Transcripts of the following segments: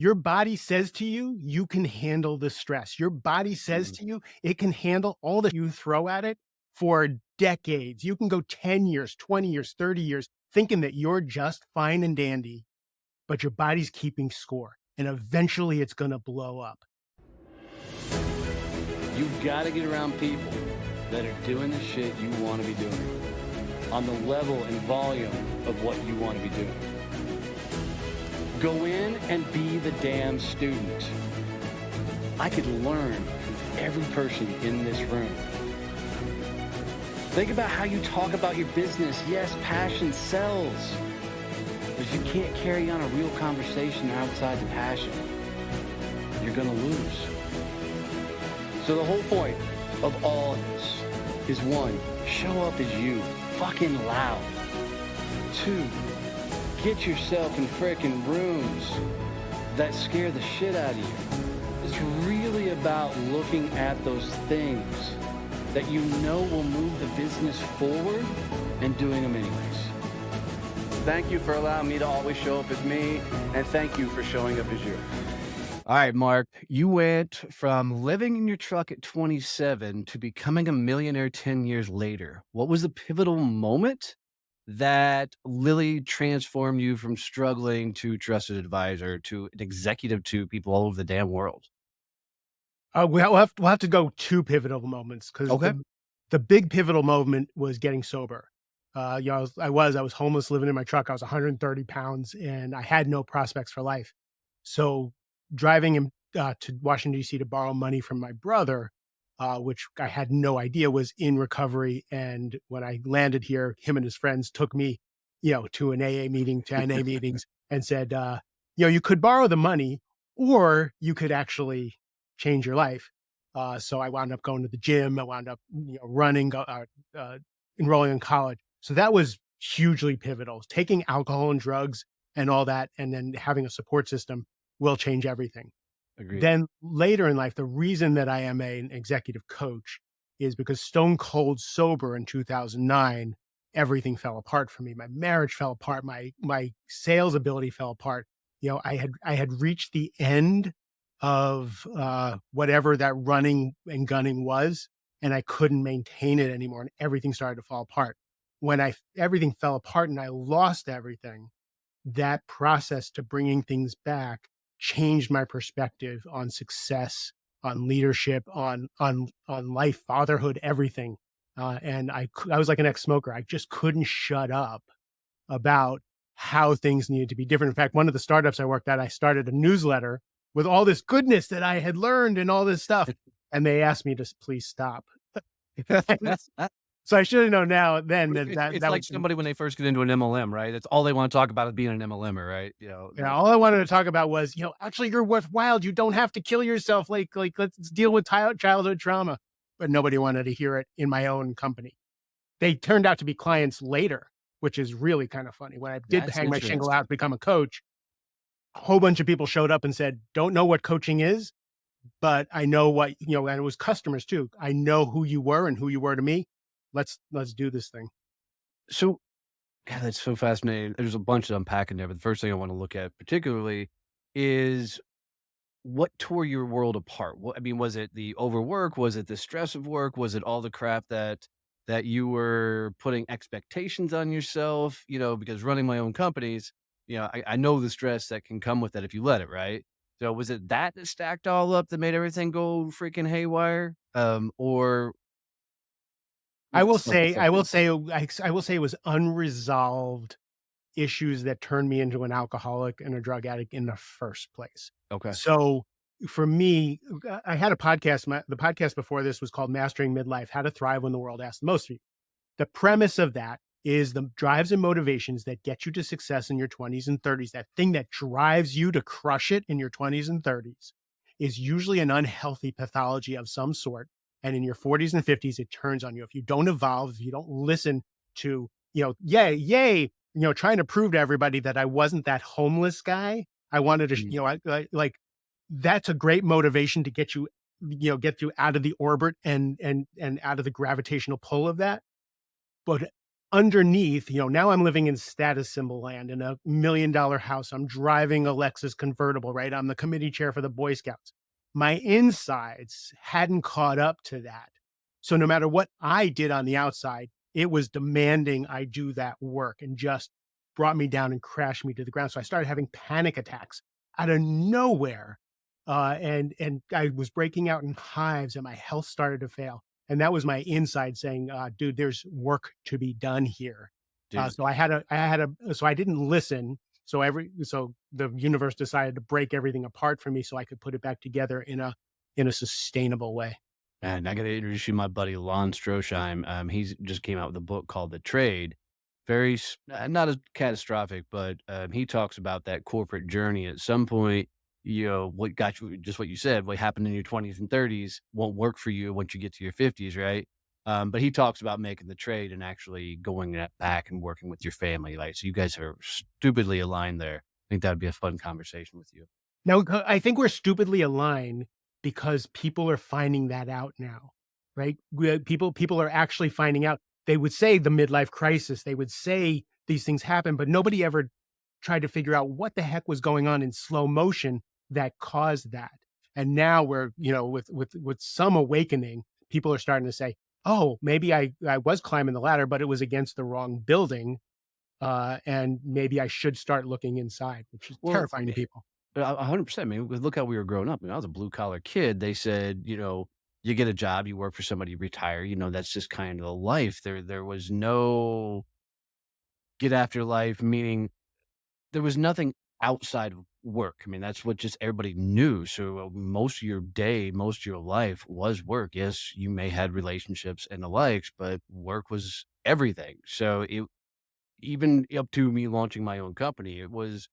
Your body says to you, you can handle the stress. Your body says Mhm. to you, it can handle all that you throw at it for decades. You can go 10 years, 20 years, 30 years thinking that you're just fine and dandy, but your body's keeping score. And eventually it's going to blow up. You've got to get around people that are doing the shit you want to be doing on the level and volume of what you want to be doing. Go in and be the damn student. I could learn from every person in this room. Think about how you talk about your business. Yes, passion sells. But you can't carry on a real conversation outside the passion. You're going to lose. So the whole point of all of this is, one, show up as you, fucking loud. Two, get yourself in frickin' rooms that scare the shit out of you. It's really about looking at those things that you know will move the business forward and doing them anyways. Thank you for allowing me to always show up as me, and thank you for showing up as you. All right, Mark, you went from living in your truck at 27 to becoming a millionaire 10 years later. What was the pivotal moment that Lily transformed you from struggling to trusted advisor to an executive to people all over the damn world? We'll have to go two pivotal moments because Okay. the big pivotal moment was getting sober. I was homeless, living in my truck. I was 130 pounds, and I had no prospects for life. So driving him to Washington D.C. to borrow money from my brother, which I had no idea was in recovery. And when I landed here, him and his friends took me, to an AA meeting, to NA meetings, and said, you could borrow the money, or you could actually change your life. So I wound up going to the gym. I wound up, running, enrolling in college. So that was hugely pivotal. Taking alcohol and drugs and all that, and then having a support system will change everything. Agreed. Then later in life, the reason that I am an executive coach is because stone cold sober in 2009, everything fell apart for me. My marriage fell apart. My sales ability fell apart. I had reached the end of whatever that running and gunning was, and I couldn't maintain it anymore, and everything started to fall apart. When everything fell apart and I lost everything, that process to bringing things back changed my perspective on success, on leadership, on life, fatherhood, everything. And I was like an ex-smoker. I just couldn't shut up about how things needed to be different. In fact, one of the startups I worked at, I started a newsletter with all this goodness that I had learned and all this stuff, and they asked me to please stop. So I should have known now then that It's that it's that like was somebody when they first get into an MLM, right? That's all they want to talk about is being an MLMer, right? all I wanted to talk about was, actually you're worthwhile. You don't have to kill yourself. Like let's deal with childhood trauma. But nobody wanted to hear it in my own company. They turned out to be clients later, which is really kind of funny. When I did That's hang my shingle interesting. out to become a coach, a whole bunch of people showed up and said, "Don't know what coaching is, but I know what," and it was customers too. "I know who you were and who you were to me. Let's do this thing." So, God, that's so fascinating. There's a bunch to unpack in there, but the first thing I want to look at particularly is what tore your world apart? I mean, was it the overwork? Was it the stress of work? Was it all the crap that you were putting expectations on yourself? Because running my own companies, I know the stress that can come with that if you let it, right? So was it that stacked all up that made everything go freaking haywire? Or I was it will something say, I will different? say, I will say it was unresolved issues that turned me into an alcoholic and a drug addict in the first place. Okay. So for me, I had a podcast. The podcast before this was called Mastering Midlife: How to Thrive When the World Asks the Most of You. The premise of that is the drives and motivations that get you to success in your 20s and 30s. That thing that drives you to crush it in your 20s and 30s is usually an unhealthy pathology of some sort. And in your 40s and 50s, it turns on you. If you don't evolve, if you don't listen to, yay, trying to prove to everybody that I wasn't that homeless guy. I wanted to, Mm. like that's a great motivation to get you, get you out of the orbit and out of the gravitational pull of that. But underneath, now I'm living in status symbol land in a $1 million house. I'm driving a Lexus convertible, right? I'm the committee chair for the Boy Scouts. My insides hadn't caught up to that. So no matter what I did on the outside, it was demanding I do that work and just brought me down and crashed me to the ground. So I started having panic attacks out of nowhere. And I was breaking out in hives and my health started to fail. And that was my inside saying, dude, there's work to be done here. Dude. So I didn't listen. So the universe decided to break everything apart for me so I could put it back together in a sustainable way. And I gotta introduce you to my buddy Lon Strosheim. He's just came out with a book called The Trade. Very not as catastrophic, but he talks about that corporate journey. At some point, what got you, just what you said, what happened in your 20s and 30s won't work for you once you get to your 50s, right? But he talks about making the trade and actually going back and working with your family. Like, so you guys are stupidly aligned there. I think that'd be a fun conversation with you. Now, I think we're stupidly aligned because people are finding that out now, right? People are actually finding out. They would say the midlife crisis. They would say these things happen, but nobody ever tried to figure out what the heck was going on in slow motion that caused that. And now we're, with some awakening, people are starting to say, "Oh, maybe I was climbing the ladder, but it was against the wrong building, and maybe I should start looking inside," which is Well, terrifying to people. 100%. I mean, look how we were growing up. When I was a blue collar kid, they said, you get a job, you work for somebody, you retire. That's just kind of the life. There was no get after life, meaning there was nothing outside of work. I mean, that's what just everybody knew. So most of your day, most of your life was work. Yes, you may had relationships and the likes, but work was everything. So it even up to me launching my own company, it was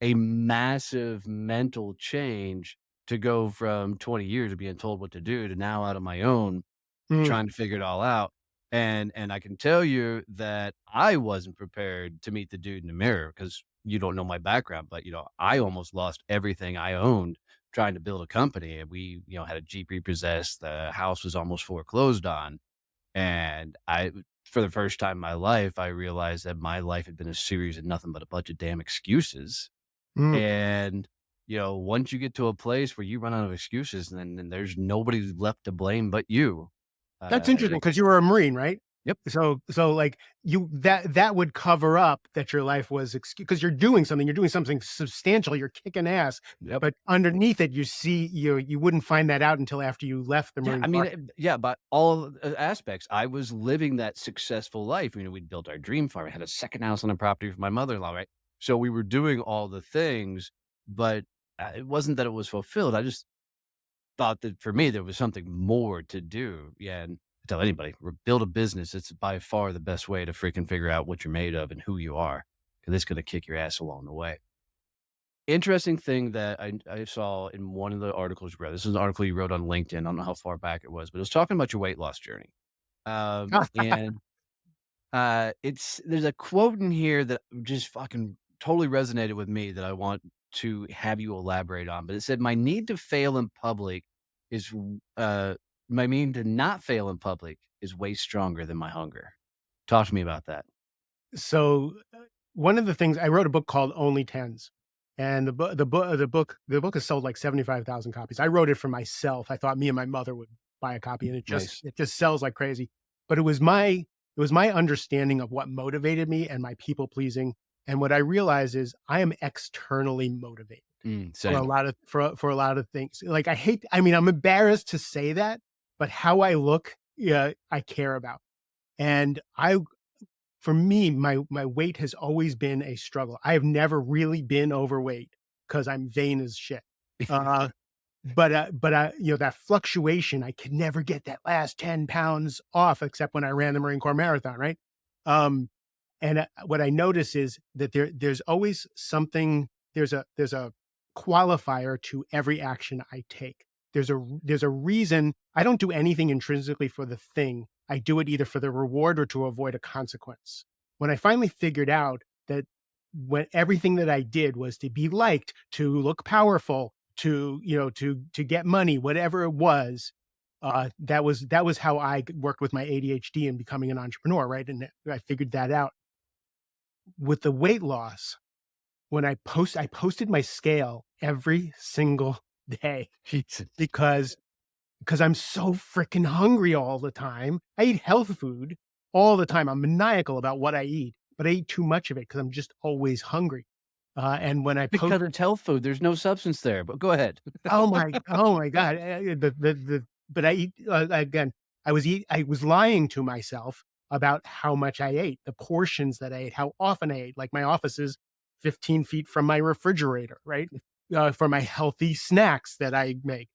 a massive mental change to go from 20 years of being told what to do to now out on my own, Mm, trying to figure it all out. And I can tell you that I wasn't prepared to meet the dude in the mirror because you don't know my background, but I almost lost everything I owned trying to build a company. And we, had a Jeep repossessed, the house was almost foreclosed on. And for the first time in my life, I realized that my life had been a series of nothing but a bunch of damn excuses. mm. And, once you get to a place where you run out of excuses, then there's nobody left to blame but you. That's And interesting because you were a Marine, right? yep, So, like, that would cover up that your life was because you're doing something substantial, you're kicking ass, yep. but underneath it, you wouldn't find that out until after you left the Yeah, Marine I mean, Corps. yeah, but all aspects. I was living that successful life. We'd built our dream farm. I had a second house on the property for my mother-in-law, right? So we were doing all the things, but it wasn't that it was fulfilled. I just thought that for me, there was something more to do. Yeah, and I tell anybody, build a business. It's by far the best way to freaking figure out what you're made of and who you are, because it's going to kick your ass along the way. Interesting thing that I saw in one of the articles you read. This is an article you wrote on LinkedIn. I don't know how far back it was, but it was talking about your weight loss journey. And it's there's a quote in here that just fucking totally resonated with me that I want to have you elaborate on. But it said, "My need to fail in public is my need to not fail in public is way stronger than my hunger." Talk to me about that. So, one of the things I wrote a book called Only Tens, and the book has sold like 75,000 copies. I wrote it for myself. I thought me and my mother would buy a copy, and Nice. it just sells like crazy. But it was my understanding of what motivated me and my people pleasing. And what I realize is I am externally motivated for a Same. lot of for a lot of things. Like I mean, I'm embarrassed to say that, but how I look, yeah, I care about. And I for me, my weight has always been a struggle. I have never really been overweight because 'cause I'm vain as shit. Uh, that fluctuation, I could never get that last 10 pounds off except when I ran the Marine Corps Marathon, right? Um, what I notice is that there's always something there's a qualifier to every action I take. There's a reason I don't do anything intrinsically for the thing. I do it either for the reward or to avoid a consequence. When I finally figured out that when everything that I did was to be liked, to look powerful, to get money, whatever it was, That was how I worked with my ADHD and becoming an entrepreneur, right? And I figured that out. With the weight loss, when I posted my scale every single day Jesus. because I'm so freaking hungry all the time. I eat health food all the time. I'm maniacal about what I eat, but I eat too much of it because I'm just always hungry. And when I post Because it's health food, there's no substance there, but go ahead. oh my god, but I eat, again, I was lying to myself about how much I ate, the portions that I ate, how often I ate, like, my office is 15 feet from my refrigerator, right? For my healthy snacks that I make.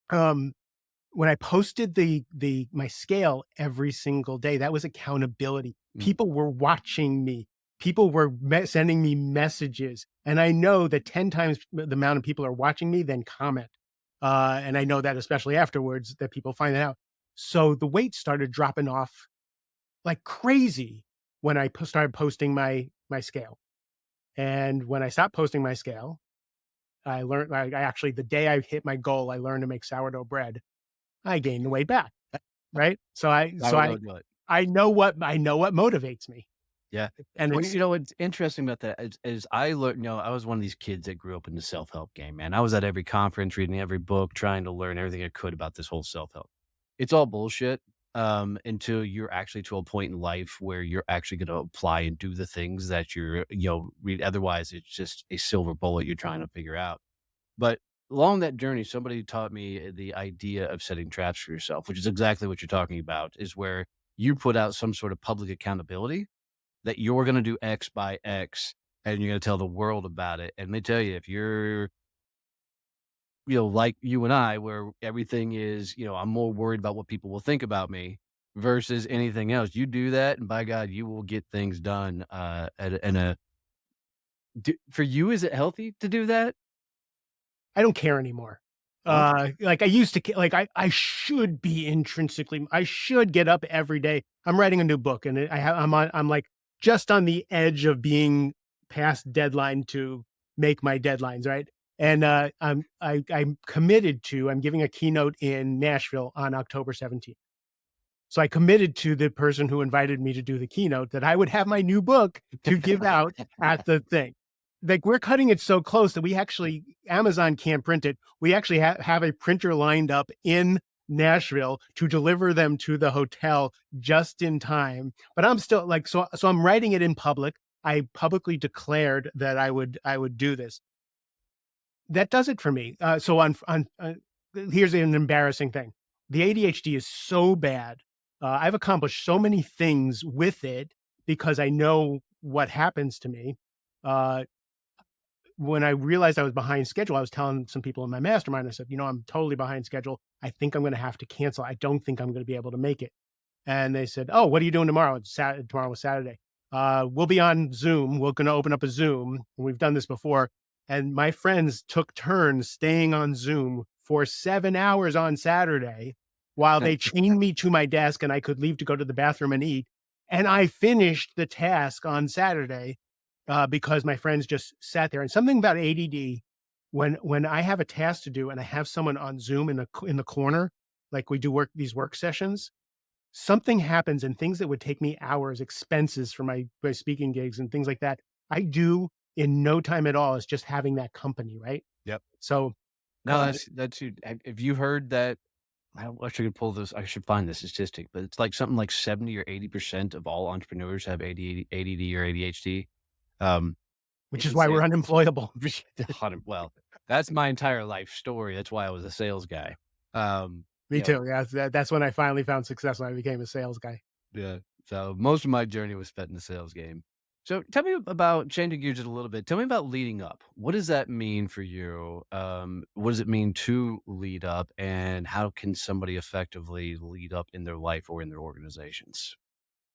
Um, when I posted the my scale every single day, that was accountability. Mm. People were watching me. People were sending me messages, and I know that 10 times the amount of people are watching me than comment. And I know that especially afterwards that people find that out. So the weight started dropping off like crazy when I started posting my scale. And when I stopped posting my scale, I learned I actually the day I hit my goal, I learned to make sourdough bread. I gained the weight back. Right? I would do it. I know what motivates me, Yeah. and Well, it's you know, what's interesting about that is I learned, I was one of these kids that grew up in the self-help game, man. I was at every conference, reading every book, trying to learn everything I could about this whole self-help. It's all bullshit, until you're actually to a point in life where you're actually gonna apply and do the things that you're, read. Otherwise, it's just a silver bullet you're trying to figure out. But along that journey, somebody taught me the idea of setting traps for yourself, which is exactly what you're talking about, is where you put out some sort of public accountability that you're gonna do X by X, and you're gonna tell the world about it. And let me tell you, if you're, like you and I, where everything is, I'm more worried about what people will think about me versus anything else. You do that, and by God, you will get things done. For you, is it healthy to do that? I don't care anymore. Okay. Like I used to like I should be intrinsically I should get up every day. I'm writing a new book and I'm like just on the edge of being past deadline to make my deadlines, right? And I'm committed to I'm giving a keynote in Nashville on October 17th. So I committed to the person who invited me to do the keynote that I would have my new book to give out at the thing. Like we're cutting it so close that we actually Amazon can't print it. We actually have a printer lined up in Nashville to deliver them to the hotel just in time. But I'm still like so I'm writing it in public. I publicly declared that I would do this. That does it for me. So on here's an embarrassing thing. The ADHD is so bad. I've accomplished so many things with it because I know what happens to me. Uh, when I realized I was behind schedule, I was telling some people in my mastermind, I said, I'm totally behind schedule. I think I'm going to have to cancel. I don't think I'm going to be able to make it. And they said, "Oh, what are you doing tomorrow?" Tomorrow was Saturday. We'll be on Zoom. We're going to open up a Zoom. We've done this before. And my friends took turns staying on Zoom for 7 hours on Saturday while they chained me to my desk and I could leave to go to the bathroom and eat. And I finished the task on Saturday because my friends just sat there. And something about ADD, when I have a task to do and I have someone on Zoom in the corner, like we do these work sessions, something happens and things that would take me hours, expenses for my speaking gigs and things like that, I do in no time at all. It's just having that company, right? Yep. So, No, that's you. Have you heard that? I should pull this. I should find the statistic, but it's like something like 70 or 80% of all entrepreneurs have ADD or ADHD. which It's is why we're insane. unemployable. 100 well, that's my entire life story. That's why I was a sales guy. Me You know, too. Yeah, that's when I finally found success when I became a sales guy. yeah. So most of my journey was spent in the sales game. So tell me about changing gears just a little bit. Tell me about leading up. What does that mean for you? What does it mean to lead up, and how can somebody effectively lead up in their life or in their organizations?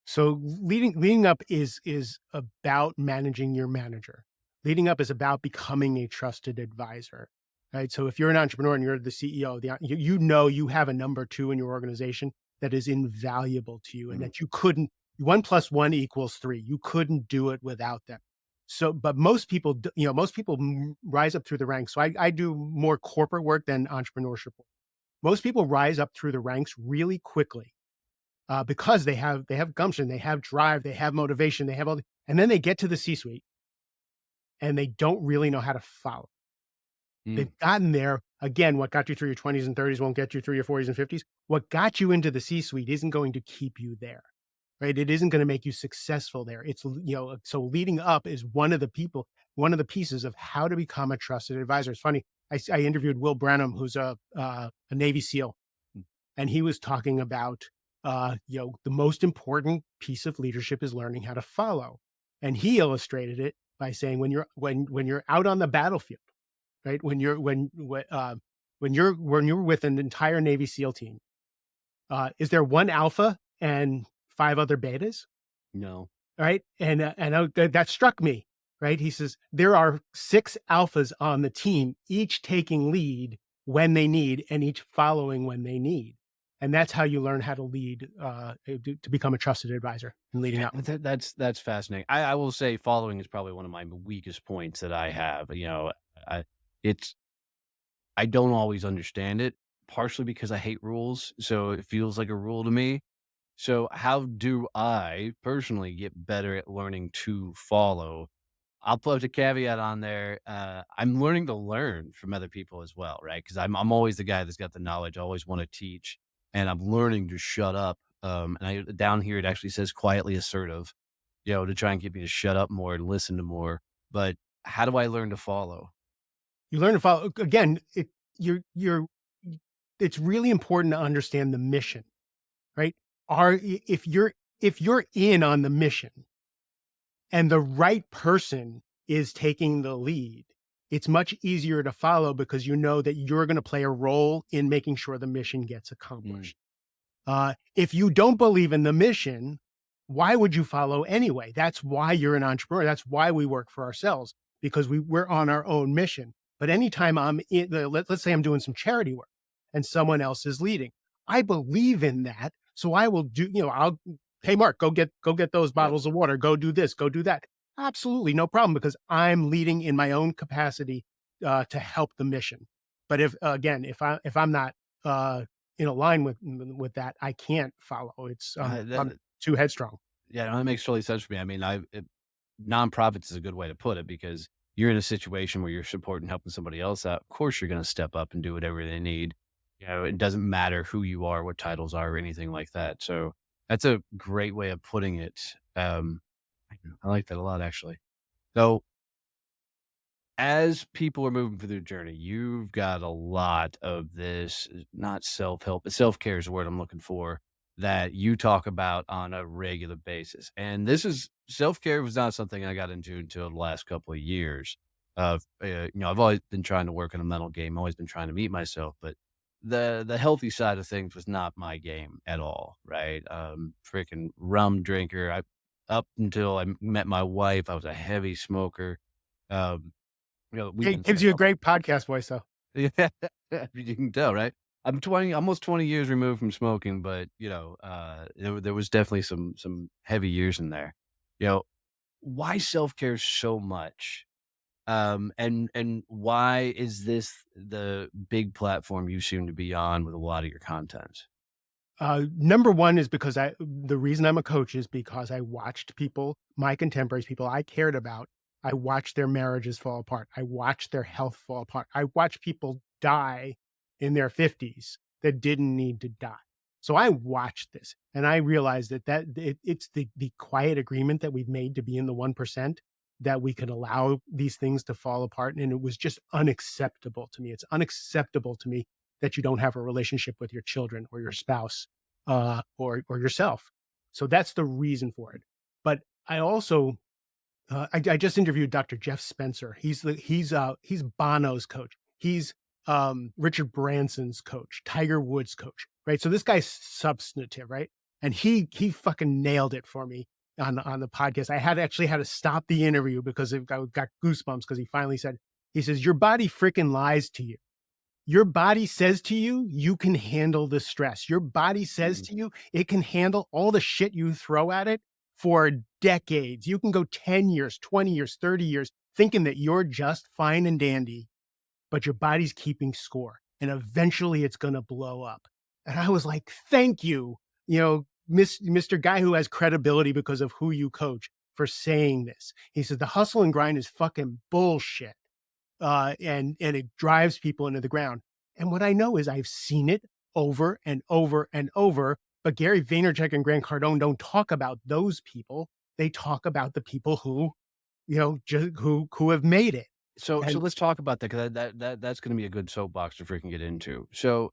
So leading up is about managing your manager. Leading up is about becoming a trusted advisor, right? So if you're an entrepreneur and you're the CEO, you have a number two in your organization that is invaluable to you, and Mhm. that you couldn't. One plus one equals three. You couldn't do it without them. So, but most people, most people rise up through the ranks. So I do more corporate work than entrepreneurship work. Most people rise up through the ranks really quickly, because they have gumption, they have drive, they have motivation, they have all the, and then they get to the C-suite and they don't really know how to follow. Mm, They've gotten there. Again, what got you through your 20s and 30s won't get you through your 40s and 50s. What got you into the C-suite isn't going to keep you there, right? It isn't gonna make you successful there. So leading up is one of the pieces of how to become a trusted advisor. It's funny, I interviewed Will Branham, who's a Navy SEAL, mm, and he was talking about, the most important piece of leadership is learning how to follow. And he illustrated it by saying when you're out on the battlefield, right? When you're with an entire Navy SEAL team, is there one alpha and 5 other betas? no. Right? That struck me, right? He says, "There are 6 alphas on the team, each taking lead when they need and each following when they need." And that's how you learn how to lead, to become a trusted advisor and leading Yeah, up. that's fascinating. I will say following is probably one of my weakest points that I have. I it's I don't always understand it, partially because I hate rules, so it feels like a rule to me. So how do I personally get better at learning to follow? I'll put a caveat on there. I'm learning to learn from other people as well, right? Because I'm always the guy that's got the knowledge. I always want to teach, and I'm learning to shut up. And down here it actually says quietly assertive, to try and get me to shut up more and listen to more. But how do I learn to follow? You learn to follow again, you're it's really important to understand the mission, right? If you're in on the mission and the right person is taking the lead, it's much easier to follow because you know that you're going to play a role in making sure the mission gets Mm, accomplished. If you don't believe in the mission, why would you follow anyway? That's why you're an entrepreneur. That's why we work for ourselves, because we're on our own mission. But anytime let's say I'm doing some charity work and someone else is leading, I believe in that. So I will hey, Mark, go get those yep. bottles of water, go do this, go do that. Absolutely no problem, because I'm leading in my own capacity, to help the mission. But if I'm not, uh, in a line with that, I can't follow. I'm That, too headstrong. yeah, no, that makes totally sense for me. I mean, nonprofits is a good way to put it because you're in a situation where you're supporting helping somebody else out. Of course, you're going to step up and do whatever they need. It doesn't matter who you are, what titles are, or anything like that. So that's a great way of putting it. I like that a lot, actually. So as people are moving through their journey, you've got a lot of this, not self-help, but self-care is the word I'm looking for, that you talk about on a regular basis. And this is self-care was not something I got into until the last couple of years. I've always been trying to work in a mental game, always been trying to meet myself, but the healthy side of things was not my game at all, right? Freaking rum drinker. Up until I met my wife, I was a heavy smoker. Um, we've been It gives saying you a great podcast voice, though. yeah, you can tell, right? I'm 20 almost 20 years removed from smoking, but, there was definitely some heavy years in there. You know, why self-care so much? And why is this the big platform you seem to be on with a lot of your content? Number one is because the reason I'm a coach is because I watched people, my contemporaries, people I cared about. I watched their marriages fall apart. I watched their health fall apart. I watched people die in their 50s that didn't need to die. So I watched this and I realized it's the quiet agreement that we've made to be in the 1% that we can allow these things to fall apart. And it was just unacceptable to me. It's unacceptable to me that you don't have a relationship with your children or your spouse, or yourself. So that's the reason for it. But I also I just interviewed Dr. Jeff Spencer. He's Bono's coach. He's Richard Branson's coach, Tiger Woods' coach, right? So this guy's substantive, right? And he fucking nailed it for me on the podcast. I had actually had to stop the interview because I got goosebumps because he finally said, he says, "Your body freaking lies to you. Your body says to you, you can handle the stress. Your body says Mm, to you, it can handle all the shit you throw at it for decades. You can go 10 years, 20 years, 30 years thinking that you're just fine and dandy, but your body's keeping score. and eventually it's gonna blow up. And I was like, "Thank you, Mr. Guy who has credibility because of who you coach for saying this." He said, "The hustle and grind is fucking bullshit, and it drives people into the ground." And what I know is I've seen it over and over and over, but Gary Vaynerchuk and Grant Cardone don't talk about those people. They talk about the people who, who have made it. So And let's talk about that, 'cause that's gonna be a good soapbox to freaking get into. So,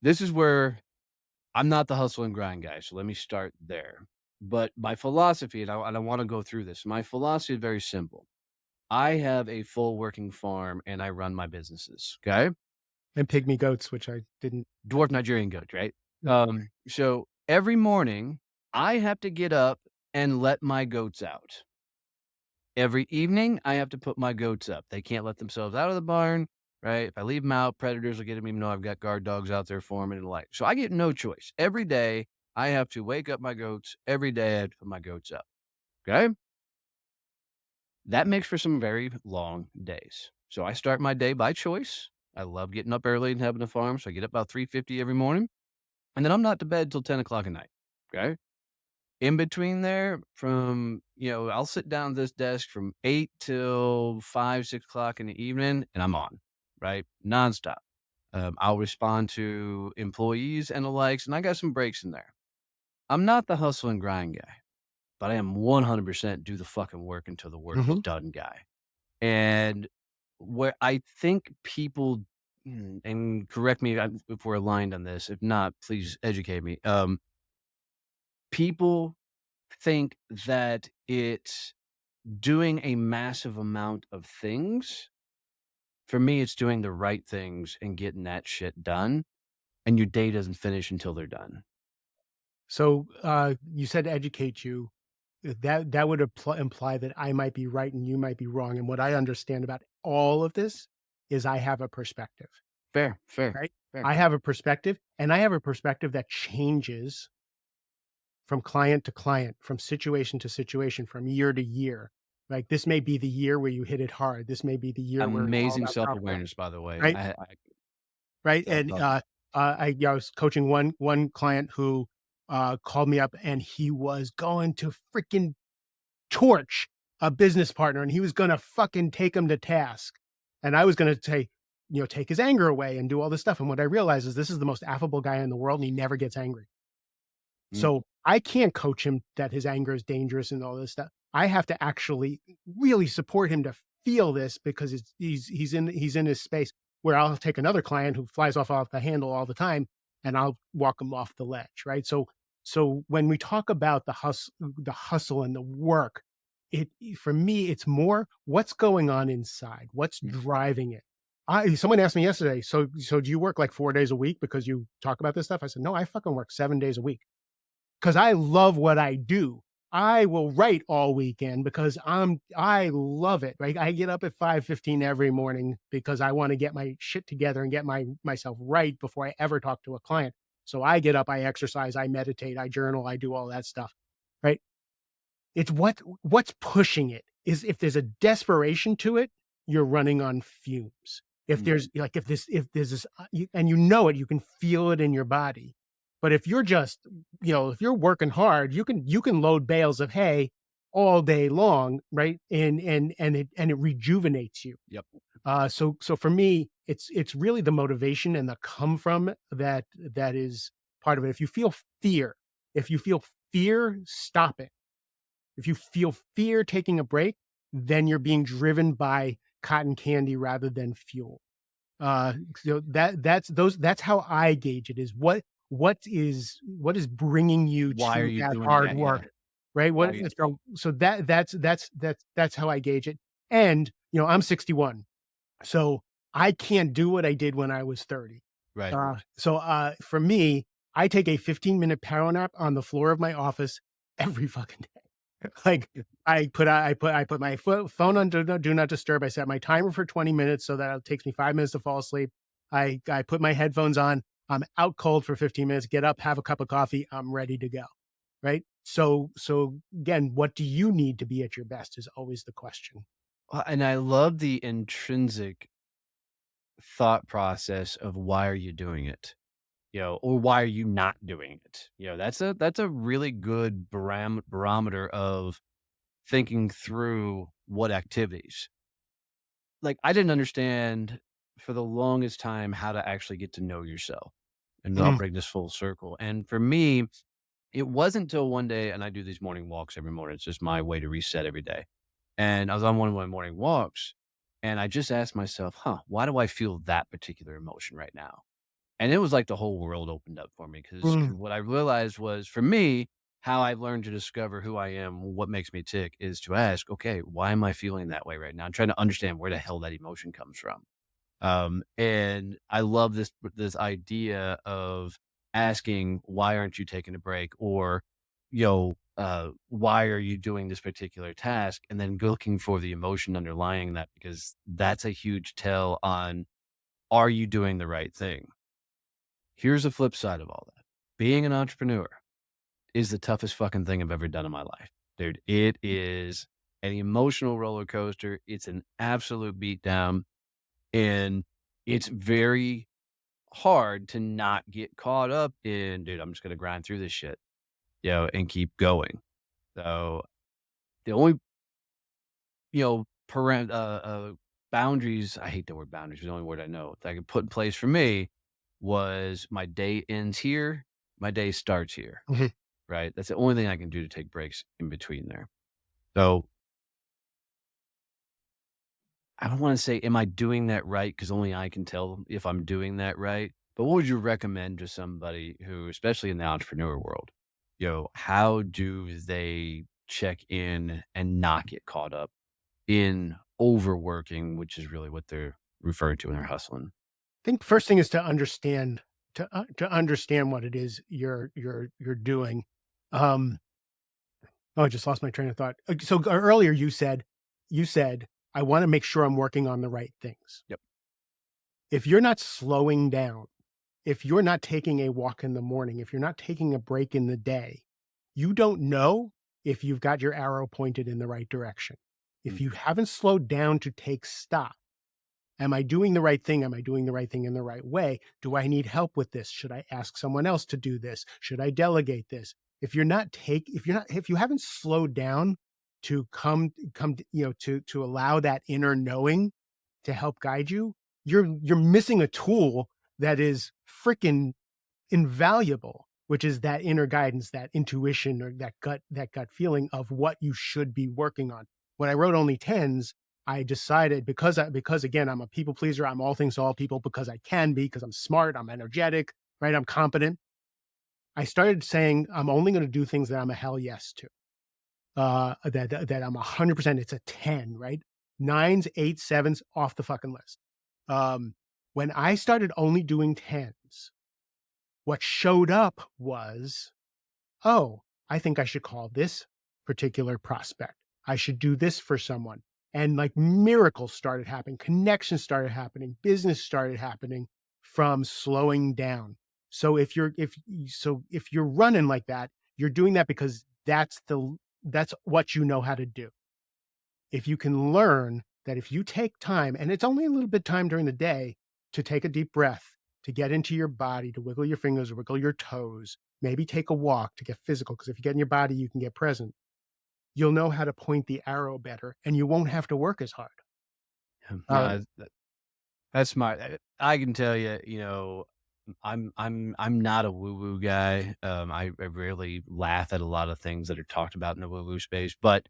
this is where I'm not the hustle and grind guy, so let me start there. But my philosophy, and I wanna go through this. My philosophy is very simple. I have a full working farm, and I run my businesses, okay? pygmy goats, which I didn't. Dwarf Nigerian goat, right? Yeah. So every morning, I have to get up and let my goats out. Every evening, I have to put my goats up. They can't let themselves out of the barn, right? If I leave them out, predators will get them, even though I've got guard dogs out there for them and the like. So I get no choice. Every day, I have to wake up my goats. Every day, I have to put my goats up. Okay? That makes for some very long days. So I start my day by choice. I love getting up early and having a farm. So I get up about 3:50 every morning. And then I'm not to bed till 10 o'clock at night. Okay? In between there, I'll sit down at this desk from 8 till 5, 6 o'clock in the evening, and I'm on, right? Nonstop. I'll respond to employees and the likes, and I got some breaks in there. I'm not the hustle and grind guy, but I am 100% do the fucking work until the work is Mhm. done guy. And where I think people, and correct me if we're aligned on this. If not, please educate me. People think that it's doing a massive amount of things. For me, it's doing the right things and getting that shit done, and your day doesn't finish until they're done. So, you said educate you. That would imply that I might be right and you might be wrong. And what I understand about all of this is I have a perspective, Fair, fair, right? fair. I have a perspective, and I have a perspective that changes from client to client, from situation to situation, from year to year. Like, this may be the year where you hit it hard. This may be the year where it's all Amazing about top line, self-awareness, by the way. right? Right, Go, and, go. I was coaching one client who, called me up, and he was going to freaking torch a business partner, and he was gonna fucking take him to task, and I was gonna say, take his anger away and do all this stuff, and what I realized is this is the most affable guy in the world, and he never gets angry. Mm, So, I can't coach him that his anger is dangerous and all this stuff. I have to actually really support him to feel this because he's in his space where I'll take another client who flies off the handle all the time, and I'll walk him off the ledge, right? So when we talk about the hustle and the work, it for me, it's more what's going on inside, what's mm. driving it. Someone asked me yesterday, "So do you work like 4 days a week because you talk about this stuff?" I said, "No, I fucking work 7 days a week." 'Cause I love what I do. I will write all weekend because I love it, right? I get up at 5:15 every morning because I wanna get my shit together and get myself right before I ever talk to a client. So I get up, I exercise, I meditate, I journal, I do all that stuff, right? It's what's pushing it is if there's a desperation to it, you're running on fumes. If Mm. there's like, if there's this, and you know it, you can feel it in your body. But if you're just, if you're working hard, you can load bales of hay all day long, right? And it rejuvenates you. Yep. So for me, it's really the motivation and the come from that is part of it. If you feel fear, stop it. If you feel fear taking a break, then you're being driven by cotton candy rather than fuel. So that's how I gauge it is what is bringing you Why are to you that doing hard that? Yeah. work, right? Why What are you so that's how I gauge it. And, I'm 61. So I can't do what I did when I was 30. Right. For me, I take a 15-minute power nap on the floor of my office every fucking day. Like, I put my phone on do not disturb. I set my timer for 20 minutes so that it takes me 5 minutes to fall asleep. I put my headphones on. I'm out cold for 15 minutes, get up, have a cup of coffee, I'm ready to go, right? So again, what do you need to be at your best is always the question. And I love the intrinsic thought process of why are you doing it? Or why are you not doing it? That's a really good barometer of thinking through what activities. Like, I didn't understand for the longest time how to actually get to know yourself, and I'll Mhm. bring this full circle. And for me, it wasn't until one day, and I do these morning walks every morning. It's just my way to reset every day. And I was on one of my morning walks, and I just asked myself, "Huh, why do I feel that particular emotion right now?" And it was like the whole world opened up for me because Mm. what I realized was for me, how I learned to discover who I am, what makes me tick is to ask, okay, why am I feeling that way right now? I'm trying to understand where the hell that emotion comes from. And I love this idea of asking, why aren't you taking a break? Or, why are you doing this particular task? And then looking for the emotion underlying that, because that's a huge tell on, are you doing the right thing? Here's the flip side of all that. Being an entrepreneur is the toughest fucking thing I've ever done in my life. Dude, it is an emotional roller coaster. It's an absolute beatdown. And it's very hard to not get caught up in, dude, I'm just going to grind through this shit, and keep going. So the only, boundaries, I hate the word boundaries, the only word I know that I could put in place for me was my day ends here, my day starts here. Mhm. Right? That's the only thing I can do to take breaks in between there. So, I don't wanna say, am I doing that right? Because only I can tell if I'm doing that right. But what would you recommend to somebody who, especially in the entrepreneur world, how do they check in and not get caught up in overworking, which is really what they're referring to when they're hustling? Think first thing is to understand to understand what it is you're doing. Um, oh, I just lost my train of thought. So earlier you said I want to make sure I'm working on the right things. Yep. If you're not slowing down, if you're not taking a walk in the morning, if you're not taking a break in the day, you don't know if you've got your arrow pointed in the right direction. If Mm, you haven't slowed down to take stock, am I doing the right thing? Am I doing the right thing in the right way? Do I need help with this? Should I ask someone else to do this? Should I delegate this? If you haven't slowed down to to allow that inner knowing to help guide you, you're missing a tool that is freaking invaluable, which is that inner guidance, that intuition, or that gut feeling of what you should be working on. When I wrote Only Tens, I decided because again, I'm a people pleaser, I'm all things to all people because I can be, because I'm smart, I'm energetic, right? I'm competent. I started saying I'm only going to do things that I'm a hell yes to. That I'm 100%, it's a 10, right? Nines, eight, sevens off the fucking list. Um, when I started only doing tens, what showed up was, "Oh, I think I should call this particular prospect. I should do this for someone." And, like, miracles started happening, connections started happening, business started happening from slowing down. So if you're running like that, you're doing that because that's what you know how to do. If you can learn that if you take time, and it's only a little bit time during the day, to take a deep breath, to get into your body, to wiggle your fingers, wiggle your toes, maybe take a walk to get physical, because if you get in your body, you can get present. You'll know how to point the arrow better, and you won't have to work as hard. Uh, no, that's smart. I can tell you, I'm not a woo woo guy. I rarely laugh at a lot of things that are talked about in the woo woo space, but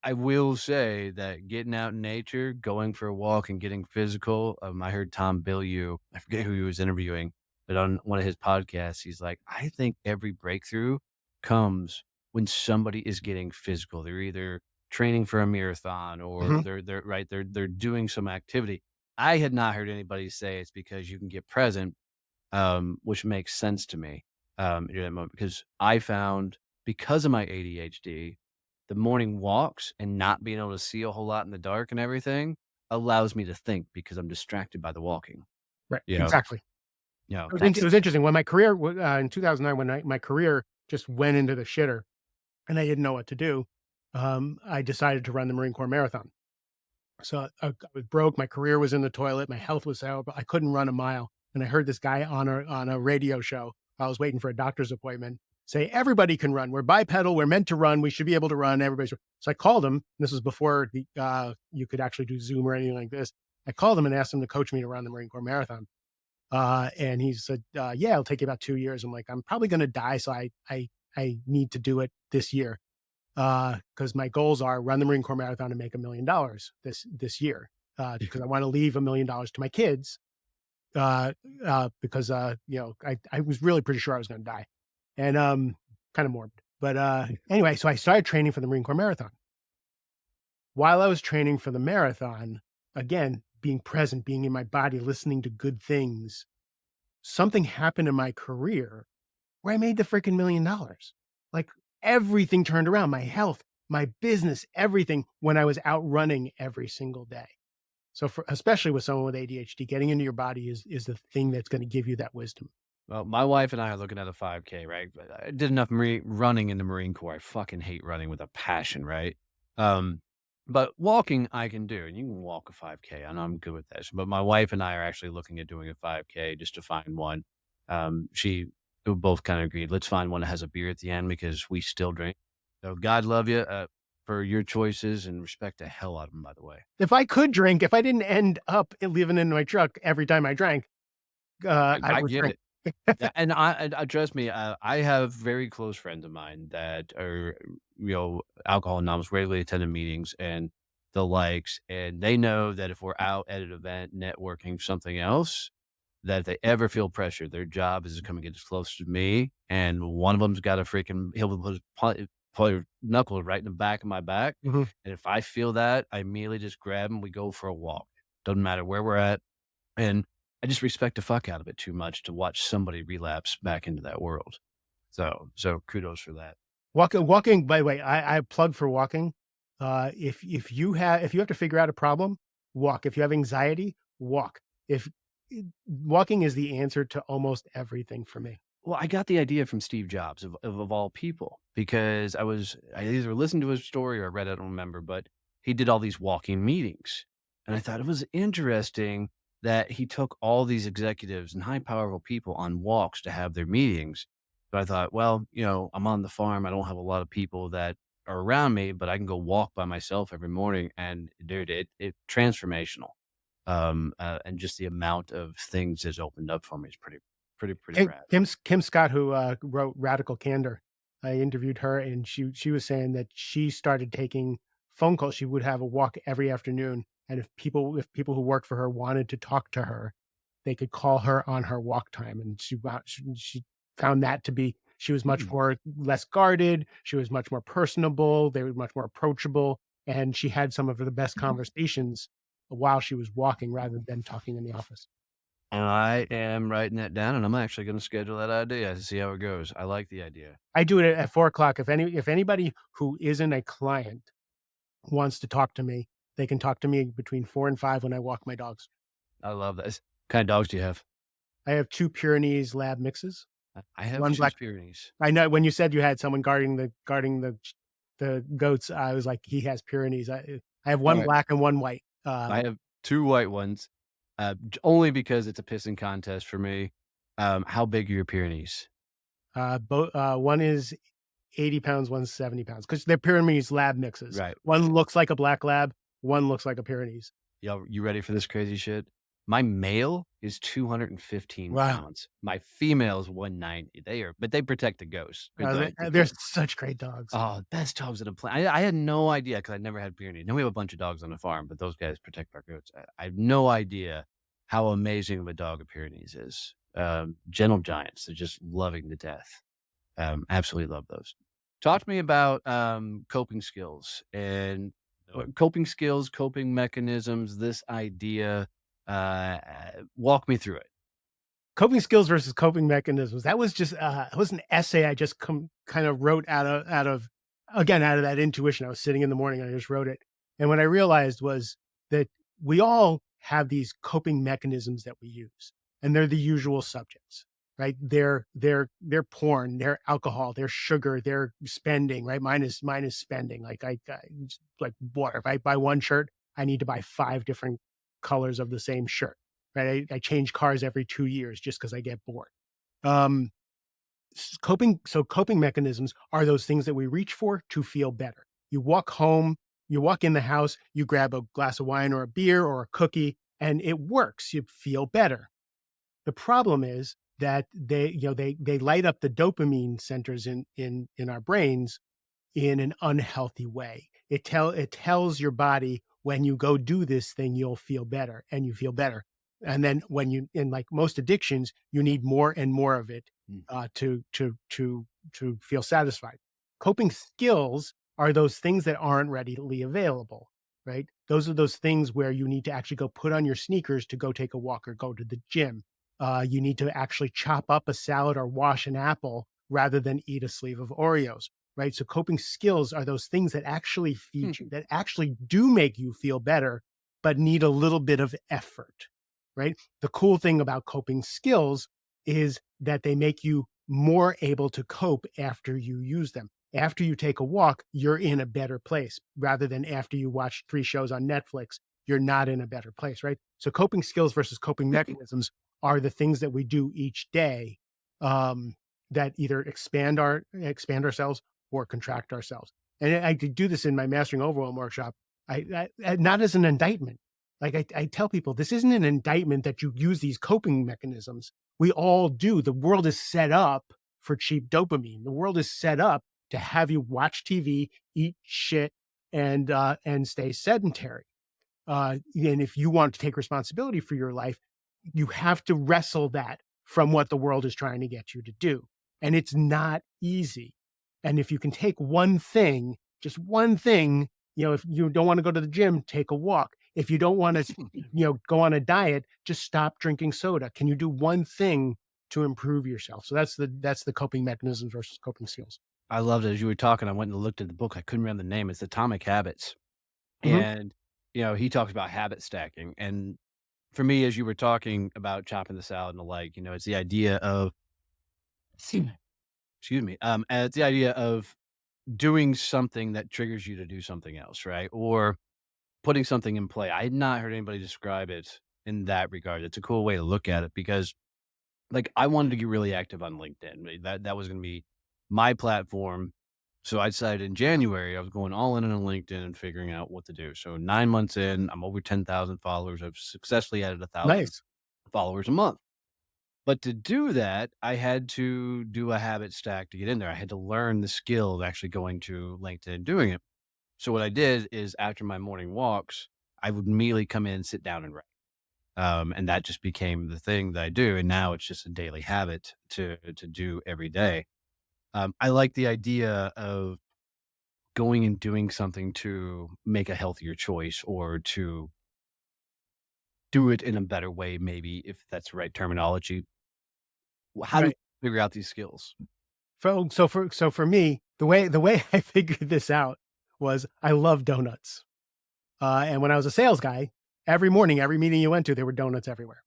I will say that getting out in nature, going for a walk, and getting physical. I heard Tom Bilyeu, I forget who he was interviewing, but on one of his podcasts, he's like, I think every breakthrough comes when somebody is getting physical. They're either training for a marathon or mhm, they're doing some activity. I had not heard anybody say it's because you can get present, which makes sense to me, in that moment, because I found, because of my ADHD, the morning walks and not being able to see a whole lot in the dark and everything allows me to think because I'm distracted by the walking. right, You know, exactly. It that's was interesting when my career in 2009, when my career just went into the shitter and I didn't know what to do, I decided to run the Marine Corps Marathon. So I was broke. My career was in the toilet. My health was out, but I couldn't run a mile. And I heard this guy on a radio show. I was waiting for a doctor's appointment. Say everybody can run. We're bipedal. We're meant to run. We should be able to run. Everybody's so I called him. This was before you could actually do Zoom or anything like this. I called him and asked him to coach me to run the Marine Corps Marathon. And he said, "Yeah, it'll take you about 2 years." I'm like, "I'm probably going to die, so I need to do it this year." Because my goals are run the Marine Corps Marathon and make $1 million this year. Because I want to leave $1 million to my kids. Because I was really pretty sure I was going to die, and kind of morbid. But anyway, so I started training for the Marine Corps Marathon. While I was training for the marathon, again, being present, being in my body, listening to good things, something happened in my career where I made the freaking $1 million. Like everything turned around, my health, my business, everything when I was out running every single day. So especially with someone with ADHD, getting into your body is the thing that's going to give you that wisdom. Well, my wife and I are looking at a 5K, right? But I did enough running in the Marine Corps. I fucking hate running with a passion, right? Um, but walking I can do, and you can walk a 5K, and I'm good with that. But my wife and I are actually looking at doing a 5K just to find one. We both kind of agreed. Let's find one that has a beer at the end because we still drink. So God love you for your choices and respect the hell out of them, by the way. If I could drink, if I didn't end up living in my truck every time I drank, I I would get drink. it. Yeah, and trust me, I have very close friends of mine that are, alcohol anonymous, regularly attending meetings and the likes, and they know that if we're out at an event, networking, something else, that if they ever feel pressure, their job is to come and get as close to me, and one of them's got a freaking he'll put his put his knuckles right in the back of my back, Mhm. and if I feel that, I immediately just grab him, we go for a walk. Doesn't matter where we're at. And I just respect the fuck out of it too much to watch somebody relapse back into that world. So kudos for that. Walking, by the way, I plug for walking. If you have to figure out a problem, walk. If you have anxiety, walk. If walking is the answer to almost everything for me. Well, I got the idea from Steve Jobs of all people because I either listened to his story or read it, I don't remember, but he did all these walking meetings. And I thought it was interesting that he took all these executives and high powerful people on walks to have their meetings. But I thought, well, I'm on the farm. I don't have a lot of people that are around me, but I can go walk by myself every morning. And dude, it transformational. And just the amount of things that's opened up for me is pretty rad. Kim Scott, who wrote Radical Candor, I interviewed her, and she was saying that she started taking phone calls. She would have a walk every afternoon, and if people who worked for her wanted to talk to her, they could call her on her walk time, and she found that to be she was much Mm. more less guarded. She was much more personable. They were much more approachable, and she had some of the best conversations while she was walking rather than talking in the office. I am writing that down, and I'm actually gonna schedule that idea to see how it goes. I like the idea. I do it at 4 o'clock. If anybody who isn't a client wants to talk to me, they can talk to me between 4 and 5 when I walk my dogs. I love this. Kind of dogs do you have? I have 2 Pyrenees lab mixes, I have 1 2 black. Pyrenees. I know when you said you had someone guarding the goats, I was like, "He has Pyrenees." I have 1 Alright. black and 1 white. I have 2 white ones, j only because it's a pissing contest for me. How big are your Pyrenees? One is 80 pounds, one's 70 pounds because 'cause they're Pyrenees lab mixes. Right. One looks like a black lab, one looks like a Pyrenees. You ready for this crazy shit? My male is 215 Wow. pounds. My female is 190. But they protect the ghosts. They're such great dogs. Oh, best dogs in the planet. I had no idea because I never had Pyrenees. Now we have a bunch of dogs on the farm, but those guys protect our goats. I have no idea how amazing of a dog a Pyrenees is. Gentle giants. They're just loving to death. Absolutely love those. Talk to me about coping skills and coping mechanisms, this idea. Walk me through it. Coping skills versus coping mechanisms. That was just it was an essay I just kind of wrote out of that intuition. I was sitting in the morning and I just wrote it. And what I realized was that we all have these coping mechanisms that we use, and they're the usual subjects, right? They're porn, they're alcohol, they're sugar, they're spending, right? Mine is spending. Like like water. If I buy one shirt, I need to buy 5 different colors of the same shirt, right? I change cars every 2 years just because I get bored. Um, coping mechanisms are those things that we reach for to feel better. You walk home, you walk in the house, you grab a glass of wine or a beer or a cookie, and it works. You feel better. The problem is that they light up the dopamine centers in our brains in an unhealthy way. It tells your body when you go do this thing, you'll feel better, and you feel better. And then when you in like most addictions, you need more and more of it Mm. to feel satisfied. Coping skills are those things that aren't readily available, right? Those are those things where you need to actually go put on your sneakers to go take a walk or go to the gym. You need to actually chop up a salad or wash an apple rather than eat a sleeve of Oreos, right? So coping skills are those things that actually feed you, Mhm. that actually do make you feel better, but need a little bit of effort, right? The cool thing about coping skills is that they make you more able to cope after you use them. After you take a walk, you're in a better place rather than after you watch 3 shows on Netflix, you're not in a better place, right? So coping skills versus coping mechanisms are the things that we do each day, um, that either expand ourselves or contract ourselves. And I could do this in my Mastering Overwhelm workshop. Not as an indictment. Like I tell people, this isn't an indictment that you use these coping mechanisms. We all do. The world is set up for cheap dopamine. The world is set up to have you watch TV, eat shit, and stay sedentary. And if you want to take responsibility for your life, you have to wrestle that from what the world is trying to get you to do. And it's not easy. And if you can take one thing, just one thing, if you don't want to go to the gym, take a walk. If you don't want to, go on a diet, just stop drinking soda. Can you do one thing to improve yourself? So that's the coping mechanisms versus coping skills. I loved it. As you were talking, I went and looked at the book. I couldn't remember the name. It's Atomic Habits. Mhm. And, he talks about habit stacking. And for me, as you were talking about chopping the salad and the like, it's the idea of, excuse me, it's the idea of doing something that triggers you to do something else, right? Or putting something in play. I had not heard anybody describe it in that regard. It's a cool way to look at it because, like, I wanted to get really active on LinkedIn. That was going to be my platform. So I decided in January I was going all in on LinkedIn and figuring out what to do. So 9 months in, I'm over 10,000 followers. I've successfully added 1,000 Nice. followers a month. But to do that, I had to do a habit stack to get in there. I had to learn the skill of actually going to LinkedIn and doing it. So what I did is after my morning walks, I would immediately come in, sit down and write. And that just became the thing that I do. And now it's just a daily habit to do every day. I like the idea of going and doing something to make a healthier choice or to do it in a better way, maybe if that's the right terminology. How do you Right. figure out these skills? So for me, the way I figured this out was I love donuts. And when I was a sales guy, every morning, every meeting you went to, there were donuts everywhere.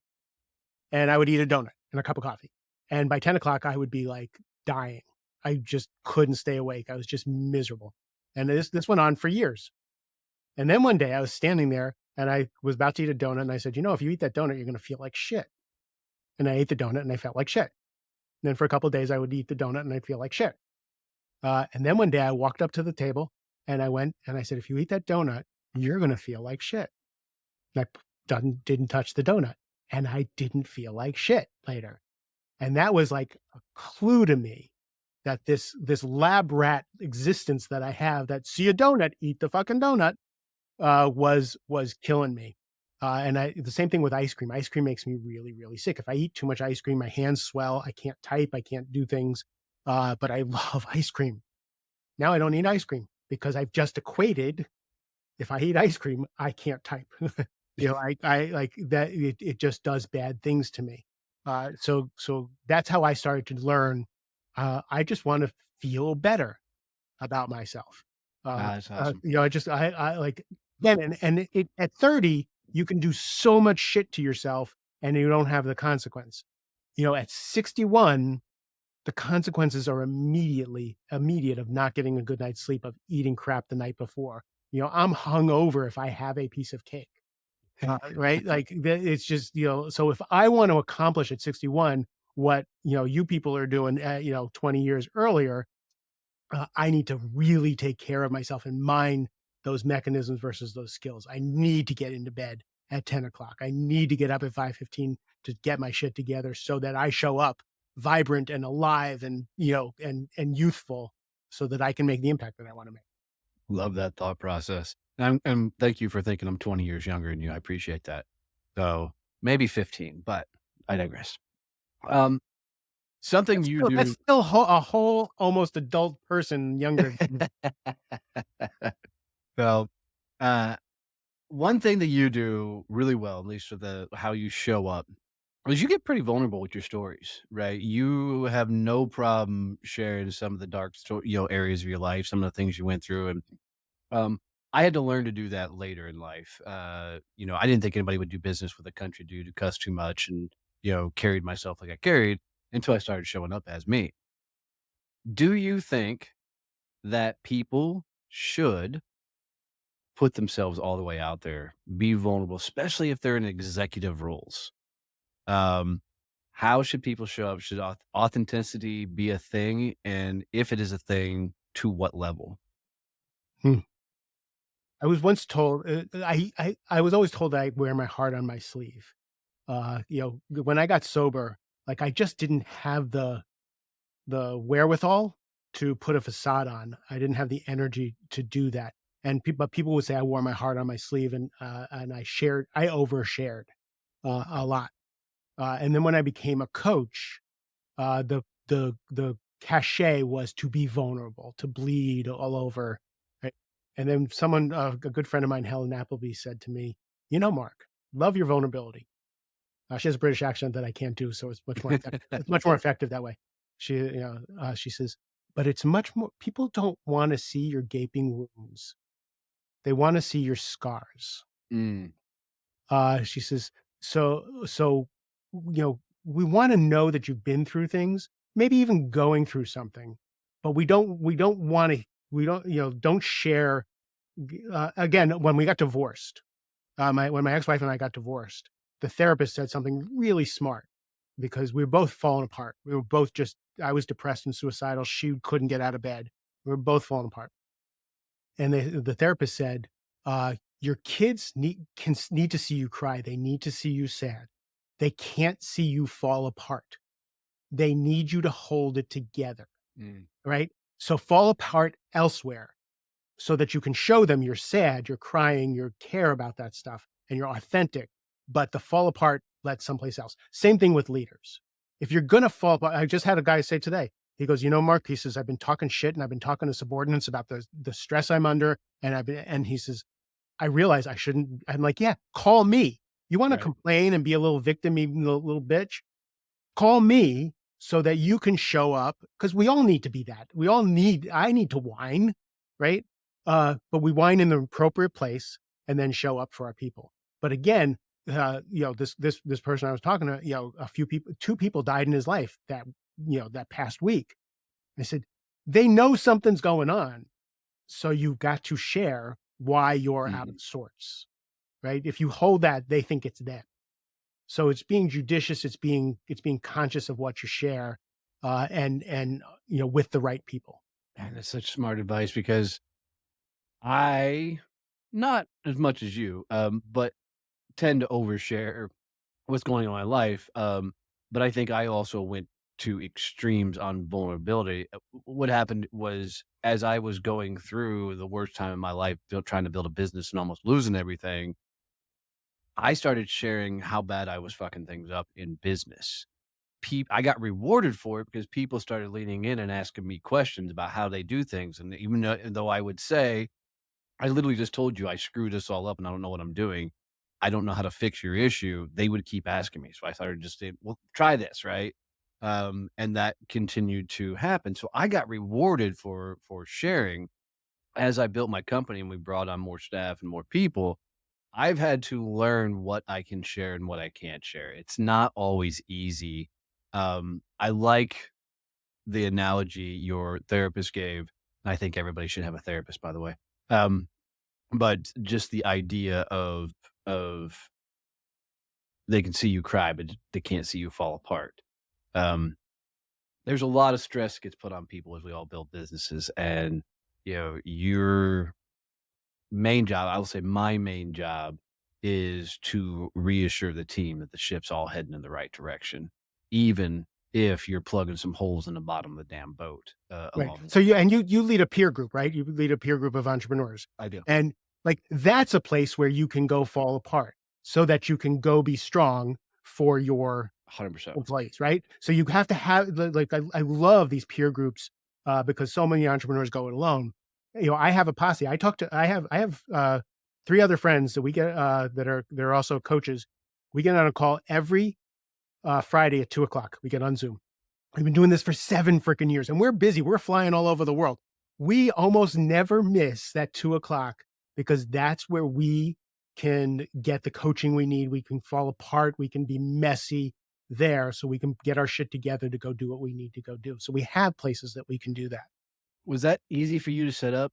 And I would eat a donut and a cup of coffee. And by 10 o'clock, I would be like dying. I just couldn't stay awake. I was just miserable. And this went on for years. And then one day I was standing there and I was about to eat a donut. And I said, if you eat that donut, you're going to feel like shit. And I ate the donut and I felt like shit. And then for a couple of days, I would eat the donut and I'd feel like shit. And then one day I walked up to the table and I went and I said, if you eat that donut, you're going to feel like shit. And didn't touch the donut and I didn't feel like shit later. And that was like a clue to me that this lab rat existence that I have that see a donut, eat the fucking donut, was killing me. And the same thing with ice cream. Ice cream makes me really, really sick. If I eat too much ice cream, my hands swell. I can't type. I can't do things. But I love ice cream. Now I don't eat ice cream because I've just equated if I eat ice cream, I can't type. I like that it just does bad things to me. So that's how I started to learn. I just want to feel better about myself. Ah, that's awesome. I like then and it at 30, you can do so much shit to yourself and you don't have the consequence. At 61, the consequences are immediate of not getting a good night's sleep, of eating crap the night before. I'm hungover if I have a piece of cake. Right? Like, it's just, so if I want to accomplish at 61 what, you people are doing at, 20 years earlier, I need to really take care of myself and mine those mechanisms versus those skills. I need to get into bed at 10 o'clock. I need to get up at 5:15 to get my shit together so that I show up vibrant and alive and, and youthful so that I can make the impact that I want to make. Love that thought process. And thank you for thinking I'm 20 years younger than you. I appreciate that. So maybe 15, but I digress. Um, something you That's do. still a whole almost adult person younger than me. So, uh, one thing that you do really well, at least for the how you show up, is you get pretty vulnerable with your stories, right? You have no problem sharing some of the dark areas of your life, some of the things you went through, and um, I had to learn to do that later in life. I didn't think anybody would do business with a country dude who cussed too much and, carried myself like I carried until I started showing up as me. Do you think that people should put themselves all the way out there, be vulnerable, especially if they're in executive roles? Um, how should people show up? Should authenticity be a thing? And if it is a thing, to what level? Hmm. I was once told, I was always told that I wear my heart on my sleeve. When I got sober, like, I just didn't have the wherewithal to put a facade on. I didn't have the energy to do that. But people would say I wore my heart on my sleeve, and I overshared a lot. And then when I became a coach, the cachet was to be vulnerable, to bleed all over, right? And then a good friend of mine, Helen Appleby, said to me, Mark, love your vulnerability. She has a British accent that I can't do, so it's much more effective that way. She says, but it's much more. People don't want to see your gaping wounds; they want to see your scars. Mm, She says, so, we wanna know that you've been through things, maybe even going through something, but we don't wanna we don't, don't share again, when we got divorced, when my ex-wife and I got divorced, the therapist said something really smart because we were both falling apart. We were both just I was depressed and suicidal, she couldn't get out of bed. We were both falling apart. And the therapist said, "Your kids need to see you cry. They need to see you sad. They can't see you fall apart. They need you to hold it together, mm. right? So fall apart elsewhere so that you can show them you're sad, you're crying, you care about that stuff, and you're authentic. But the fall apart, let someplace else." Same thing with leaders. If you're gonna fall apart, I just had a guy say today, he goes, Mark, he says, I've been talking shit and I've been talking to subordinates about the stress I'm under. And he says, I realize I shouldn't. I'm like, yeah, call me. You want to Right. complain and be a little victim, even a little bitch? Call me so that you can show up because we all need to be that. I need to whine, right? But we whine in the appropriate place and then show up for our people. But again, this person I was talking to, a few people, two people died in his life that past week. I said, they know something's going on. So you've got to share why you're out Mhm. of sorts, right? If you hold that, they think it's them. So it's being judicious, it's being conscious of what you share, with the right people. Man, that's such smart advice because I, not as much as you, but tend to overshare what's going on in my life. But I think I also went to extremes on vulnerability. What happened was as I was going through the worst time in my life, trying to build a business and almost losing everything, I started sharing how bad I was fucking things up in business. I got rewarded for it because people started leaning in and asking me questions about how they do things. And even though I would say, I literally just told you I screwed this all up and I don't know what I'm doing. I don't know how to fix your issue. They would keep asking me. So I started just saying, well, try this, right? And that continued to happen. So I got rewarded for sharing as I built my company and we brought on more staff and more people. I've had to learn what I can share and what I can't share. It's not always easy. I like the analogy your therapist gave. And I think everybody should have a therapist, by the way. Um, but just the idea of they can see you cry, but they can't see you fall apart. Um, there's a lot of stress gets put on people as we all build businesses, and, your main job, I will say my main job is to reassure the team that the ship's all heading in the right direction, even if you're plugging some holes in the bottom of the damn boat, Right. along the So way. you lead a peer group, right? You lead a peer group of entrepreneurs. I do. And like that's a place where you can go fall apart so that you can go be strong for your 100%. employees, right? So you have to have like I love these peer groups because so many entrepreneurs go it alone. I have a posse. I have 3 other friends that we get they're also coaches. We get on a call every Friday at 2 o'clock. We get on Zoom. We've been doing this for 7 freaking years and we're busy. We're flying all over the world. We almost never miss that 2 o'clock because that's where we can get the coaching we need. We can fall apart. We can be messy there so we can get our shit together to go do what we need to go do. So we have places that we can do that. Was that easy for you to set up?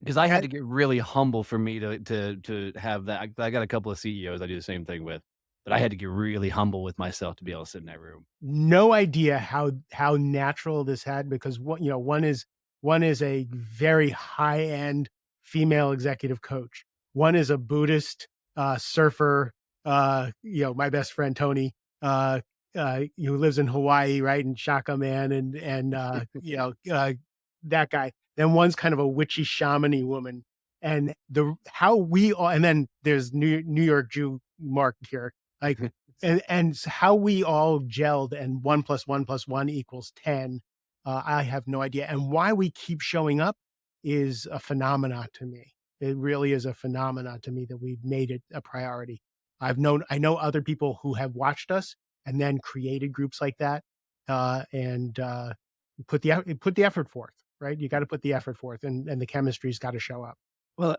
Because I had At to get really humble for me to have that. I got a couple of CEOs I do the same thing with, but I had to get really humble with myself to be able to sit in that room. no idea how natural this had because one is a very high end female executive coach. One is a Buddhist surfer. My best friend Tony, who lives in Hawaii, right, and Shaka Man, and that guy. Then one's kind of a witchy shamany woman, and the how we all, and then there's New York Jew Mark here, like and how we all gelled and 1 plus 1 plus 1 equals 10, I have no idea. And why we keep showing up is a phenomena to me. It really is a phenomena to me that we've made it a priority. I know other people who have watched us and then created groups like that, and put the effort forth, right? You got to put the effort forth, and the chemistry's got to show up. Well,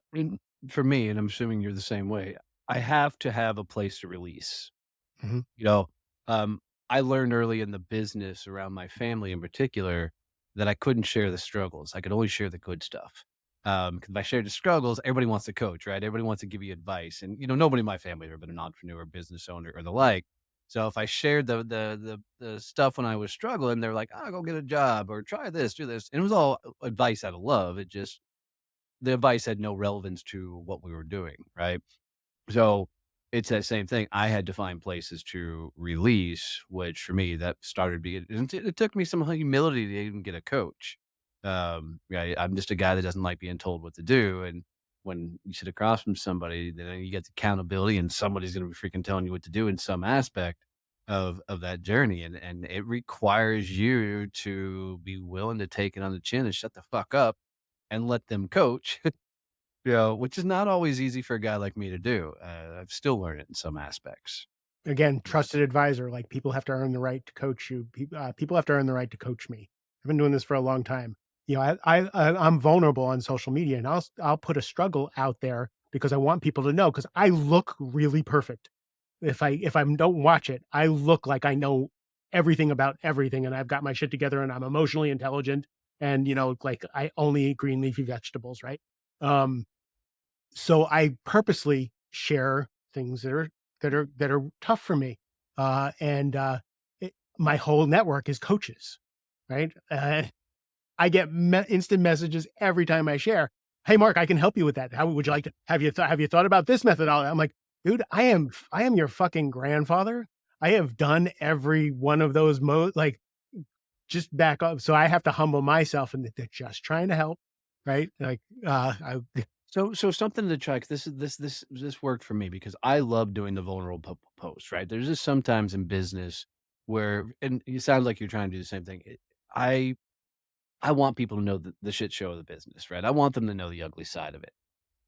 for me, and I'm assuming you're the same way, I have to have a place to release. Mhm. You know, um, I learned early in the business around my family in particular that I couldn't share the struggles. I could only share the good stuff. Because if I shared the struggles, everybody wants to coach, right? Everybody wants to give you advice, and nobody in my family has ever been an entrepreneur, business owner, or the like. So if I shared the stuff when I was struggling, they're like, "Oh, go get a job or try this, do this," and it was all advice out of love. It just the advice had no relevance to what we were doing, right? So, it's that same thing. I had to find places to release, which for me, that started being it took me some humility to even get a coach. Yeah, I'm just a guy that doesn't like being told what to do, and when you sit across from somebody, then you get accountability, and somebody's gonna be freaking telling you what to do in some aspect of that journey, and it requires you to be willing to take it on the chin and shut the fuck up and let them coach. Which is not always easy for a guy like me to do. I've still learned it in some aspects. Again, Yeah. trusted advisor, like, people have to earn the right to coach you. People have to earn the right to coach me. I've been doing this for a long time. I'm vulnerable on social media, and I'll put a struggle out there because I want people to know because I look really perfect. If I don't watch it, I look like I know everything about everything, and I've got my shit together, and I'm emotionally intelligent, and, like, I only eat green leafy vegetables, right? Um so I purposely share things that are tough for me, and my whole network is coaches, right? I get instant messages every time I share. Hey, Mark, I can help you with that. How would you like to? Have you thought about this methodology? I'm like, dude, I am your fucking grandfather. I have done every one of those like just back up. So I have to humble myself and that they're just trying to help, right? Like, So something to try 'cause this worked for me because I love doing the vulnerable post, right? There's just sometimes in business where and it sounds like you're trying to do the same thing. I I want people to know the shit show of the business, right? I want them to know the ugly side of it.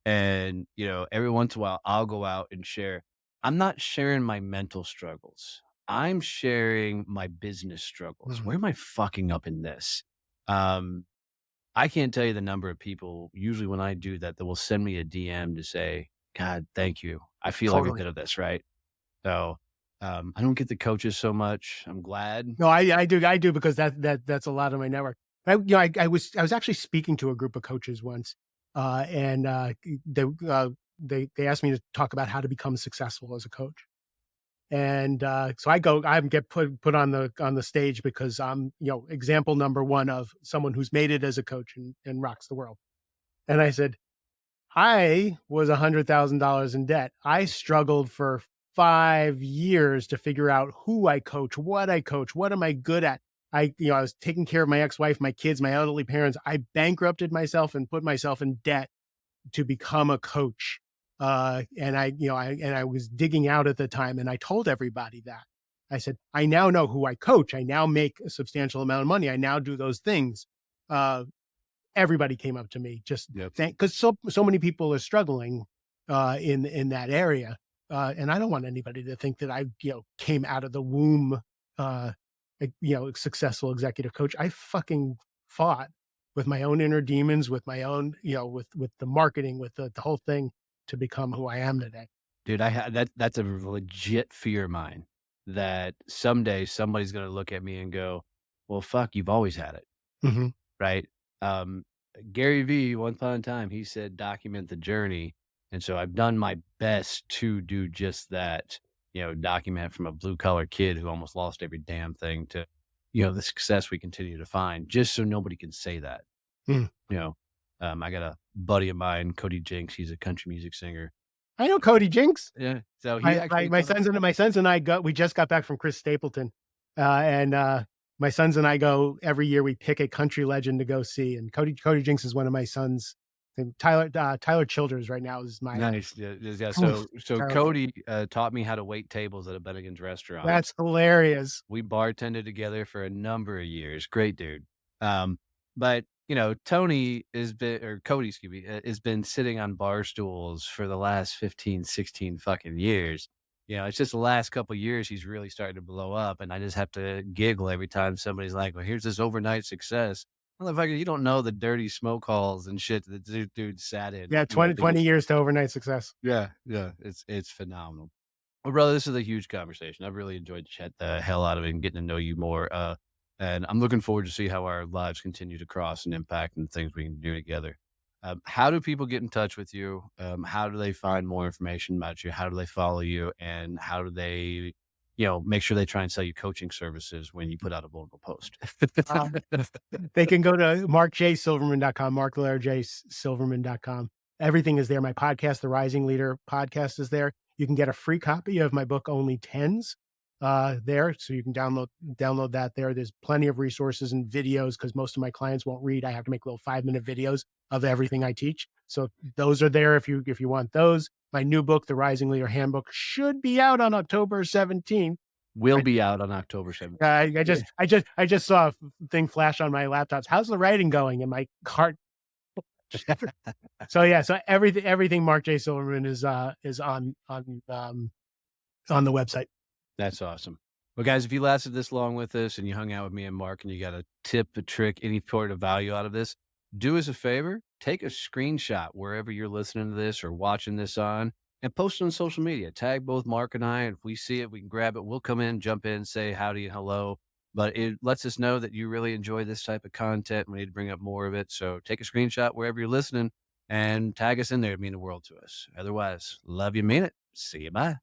And, every once in a while, I'll go out and share. I'm not sharing my mental struggles. I'm sharing my business struggles. Where Mhm. am I fucking up in this? Um, I can't tell you the number of people, usually when I do that, that will send me a DM to say, God, thank you. I feel every Totally. bit of this, right? So I don't get the coaches so much. I'm glad. No, I do because that's a lot of my network. I was actually speaking to a group of coaches once, and they they asked me to talk about how to become successful as a coach. And so I get put on the stage because I'm, example number one of someone who's made it as a coach and rocks the world. And I said, I was $100,000 in debt. I struggled for 5 years to figure out who I coach, what am I good at. I was taking care of my ex-wife, my kids, my elderly parents. I bankrupted myself and put myself in debt to become a coach. And I was digging out at the time, and I told everybody that. I said, I now know who I coach. I now make a substantial amount of money. I now do those things. Uh, Everybody came up to me, just Yep. thank, because so many people are struggling in that area, and I don't want anybody to think that I came out of the womb, uh, successful executive coach. I fucking fought with my own inner demons, with my own, with the marketing, with the whole thing to become who I am today. Dude, I had that's a legit fear of mine that someday somebody's gonna look at me and go, "Well, fuck, you've always had it." Hmm. Right? Um, Gary Vee, once upon a time, he said, "Document the journey." And so I've done my best to do just that, document from a blue collar kid who almost lost every damn thing to, the success we continue to find, just so nobody can say that. Mm. You know, I got a buddy of mine, Cody Jinks. He's a country music singer. I know Cody Jinks. Yeah. So he My actually my sons and my sons and I go we just got back from Chris Stapleton, and, my sons and I go every year, we pick a country legend to go see, and Cody Jinks is one of my sons, and Tyler Childers right now is my nice. Yeah, yeah. oof, So terrible. Cody taught me how to wait tables at a Bennigan's restaurant. That's hilarious. We bartended together for a number of years. Great dude. But Tony has been, or Cody, excuse me, has been sitting on bar stools for the last 15, 16 fucking years. It's just the last couple of years he's really starting to blow up. And I just have to giggle every time somebody's like, well, here's this overnight success. Motherfucker, you don't know the dirty smoke halls and shit that the dude sat in. Yeah, 20 years to overnight success. Yeah, yeah. It's phenomenal. Well, brother, this is a huge conversation. I've really enjoyed the chat the hell out of it and getting to know you more. And I'm looking forward to see how our lives continue to cross and impact and things we can do together. How do people get in touch with you? How do they find more information about you? How do they follow you? And how do they, make sure they try and sell you coaching services when you put out a vulnerable post? Um, they can go to markjsilverman.com, Silverman.com. Everything is there. My podcast, The Rising Leader podcast, is there. You can get a free copy of my book, Only Tens, there. So you can download that there. There's plenty of resources and videos because most of my clients won't read. I have to make little 5-minute videos of everything I teach. So those are there if you want those. My new book, The Rising Leader Handbook, should be out on October 17th. Will be out on October 7th. I just saw a thing flash on my laptops. How's the writing going? And my cart. So yeah, so everything Mark J Silverman is on the website. That's awesome. Well, guys, if you lasted this long with us and you hung out with me and Mark and you got a tip, a trick, any sort of value out of this, do us a favor, take a screenshot wherever you're listening to this or watching this on and post it on social media. Tag both Mark and I. And if we see it, we can grab it. We'll come in, jump in, say howdy and hello. But it lets us know that you really enjoy this type of content. We need to bring up more of it. So take a screenshot wherever you're listening and tag us in there. It'd mean the world to us. Otherwise, love you, mean it. See you. Bye.